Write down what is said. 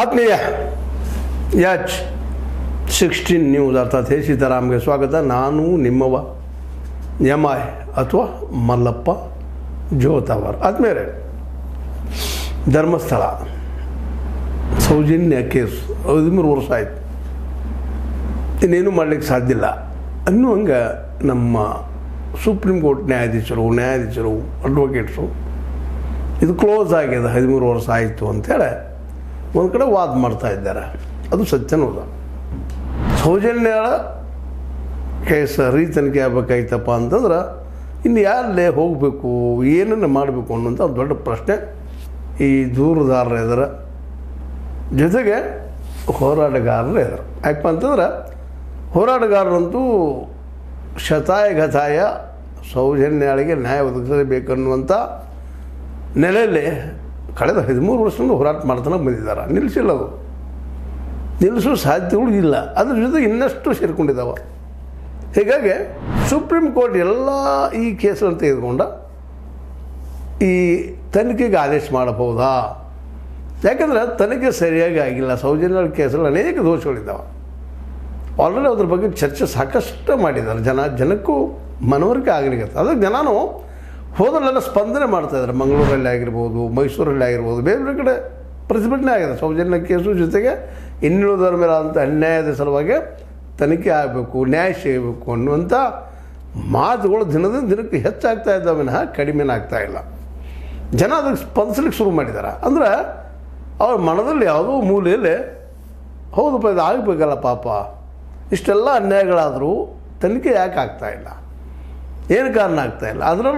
ಆತ್ಮೀಯ H16 news ಅರ್ಥಾತ್ ಹೇ ಸೀತಾರಾಮ್ಗೆ ಸ್ವಾಗತ. ನಾನು ನಿಮ್ಮವ ಎಂ.ಐ ಅಥವಾ ಮಲ್ಲಪ್ಪ ಜೋತಾವರ್. ಆದ್ಮೇಲೆ ಧರ್ಮಸ್ಥಳ ಸೌಜನ್ಯ ಕೇಸ್ 13 ವರ್ಷ ಆಯ್ತು, ಇನ್ನೇನು ಮಾಡಲಿಕ್ಕೆ ಸಾಧ್ಯ ಇಲ್ಲ ಅನ್ನುವಂಗೆ ನಮ್ಮ ಸುಪ್ರೀಂ ಕೋರ್ಟ್ ನ್ಯಾಯಾಧೀಶರು ಅಡ್ವೊಕೇಟ್ಸು ಇದು ಕ್ಲೋಸ್ ಆಗಿದೆ, 13 ವರ್ಷ ಆಯಿತು ಅಂಥೇಳಿ ಒಂದು ಕಡೆ ವಾದ ಮಾಡ್ತಾ ಇದ್ದಾರೆ. ಅದು ಸತ್ಯನೂದ. ಸೌಜನ್ಯಳ ಕೇಸ್ ತನಿಖೆ ಆಗಬೇಕಾಯ್ತಪ್ಪ ಅಂತಂದ್ರೆ ಇನ್ನು ಯಾರಲ್ಲೇ ಹೋಗಬೇಕು, ಏನನ್ನು ಮಾಡಬೇಕು ಅನ್ನೋಂಥ ಒಂದು ದೊಡ್ಡ ಪ್ರಶ್ನೆ ಈ ದೂರುದಾರರ ಎದುರ, ಜೊತೆಗೆ ಹೋರಾಟಗಾರರ ಎದುರು. ಯಾಕಪ್ಪ ಅಂತಂದ್ರೆ ಹೋರಾಟಗಾರರಂತೂ ಶತಾಯ ಸೌಜನ್ಯಳಿಗೆ ನ್ಯಾಯ ಒದಗಿಸಬೇಕನ್ನುವಂಥ ನೆಲೆಯಲ್ಲಿ ಕಳೆದ 13 ವರ್ಷದಿಂದ ಹೋರಾಟ ಮಾಡ್ತಾನೆ ಬಂದಿದ್ದಾರೆ. ನಿಲ್ಲಿಸಿಲ್ಲ, ಅದು ನಿಲ್ಲಿಸೋ ಸಾಧ್ಯತೆಗಳು ಇಲ್ಲ. ಅದ್ರ ಜೊತೆ ಇನ್ನಷ್ಟು ಸೇರಿಕೊಂಡಿದ್ದಾವೆ. ಹೀಗಾಗಿ ಸುಪ್ರೀಂ ಕೋರ್ಟ್ ಎಲ್ಲ ಈ ಕೇಸನ್ನು ತೆಗೆದುಕೊಂಡ ಈ ತನಿಖೆಗೆ ಆದೇಶ ಮಾಡಬಹುದಾ? ಯಾಕಂದರೆ ತನಿಖೆ ಸರಿಯಾಗಿ ಆಗಿಲ್ಲ. ಸೌಜನ್ಯ ಕೇಸಲ್ಲಿ ಅನೇಕ ದೋಷಗಳಿದ್ದಾವೆ. ಆಲ್ರೆಡಿ ಅದ್ರ ಬಗ್ಗೆ ಚರ್ಚೆ ಸಾಕಷ್ಟು ಮಾಡಿದ್ದಾರೆ. ಜನಕ್ಕೂ ಮನವರಿಕೆ ಆಗಲಿಕ್ಕೆ ಅದಕ್ಕೆ ಜನನೂ ಹೋದಲ್ಲೆಲ್ಲ ಸ್ಪಂದನೆ ಮಾಡ್ತಾಯಿದ್ದಾರೆ. ಮಂಗಳೂರಲ್ಲಿ ಆಗಿರ್ಬೋದು, ಮೈಸೂರಲ್ಲಿ ಆಗಿರ್ಬೋದು, ಬೇರೆ ಬೇರೆ ಕಡೆ ಪ್ರತಿಭಟನೆ ಆಗಿದೆ ಸೌಜನ್ಯ ಕೇಸು. ಜೊತೆಗೆ ಇನ್ನುಳಿದವರ ಮೇಲೆ ಆದಂಥ ಅನ್ಯಾಯದ ಸಲುವಾಗಿ ತನಿಖೆ ಆಗಬೇಕು, ನ್ಯಾಯ ಸಿಗಬೇಕು ಅನ್ನುವಂಥ ಮಾತುಗಳು ದಿನದಿಂದ ದಿನಕ್ಕೆ ಹೆಚ್ಚಾಗ್ತಾ ಇದ್ದಾವೆ ವಿನಃ ಕಡಿಮೆನೇ ಆಗ್ತಾ ಇಲ್ಲ. ಜನ ಅದಕ್ಕೆ ಸ್ಪಂದಿಸ್ಲಿಕ್ಕೆ ಶುರು ಮಾಡಿದ್ದಾರೆ. ಅಂದರೆ ಅವ್ರ ಮನದಲ್ಲಿ ಯಾವುದೋ ಮೂಲೆಯಲ್ಲಿ ಹೌದಪ್ಪ ಇದು ಆಗಬೇಕಲ್ಲ, ಪಾಪ ಇಷ್ಟೆಲ್ಲ ಅನ್ಯಾಯಗಳಾದರೂ ತನಿಖೆ ಯಾಕೆ ಆಗ್ತಾಯಿಲ್ಲ, ಏನು ಕಾರಣ ಆಗ್ತಾಯಿಲ್ಲ? ಅದರಲ್ಲೂ